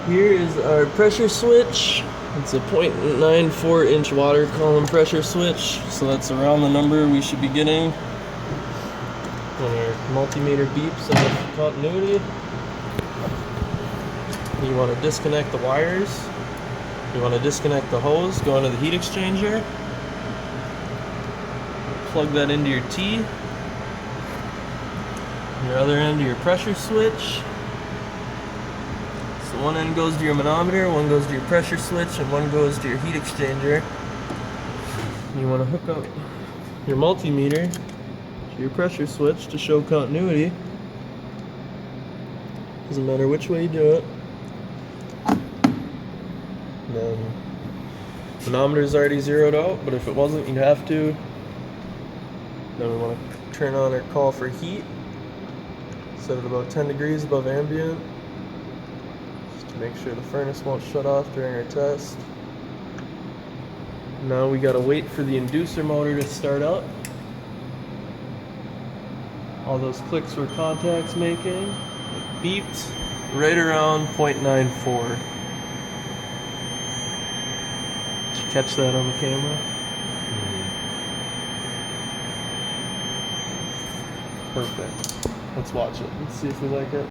Here is our pressure switch. It's a 0.94 inch water column pressure switch, so that's around the number we should be getting when our multimeter beeps of continuity. You want to disconnect the wires. You want to disconnect the hose, go into the heat exchanger, plug that into your T, your other end to your pressure switch. So one end goes to your manometer, one goes to your pressure switch, and one goes to your heat exchanger. You want to hook up your multimeter to your pressure switch to show continuity. Doesn't matter which way you do it. And then manometer is already zeroed out, but if it wasn't, you'd have to. Then we want to turn on our call for heat. Set it about 10 degrees above ambient, just to make sure the furnace won't shut off during our test. Now we gotta wait for the inducer motor to start up. All those clicks were contacts making. It beeped right around 0.94. Did you catch that on the camera? Perfect. Let's watch it. Let's see if we like it.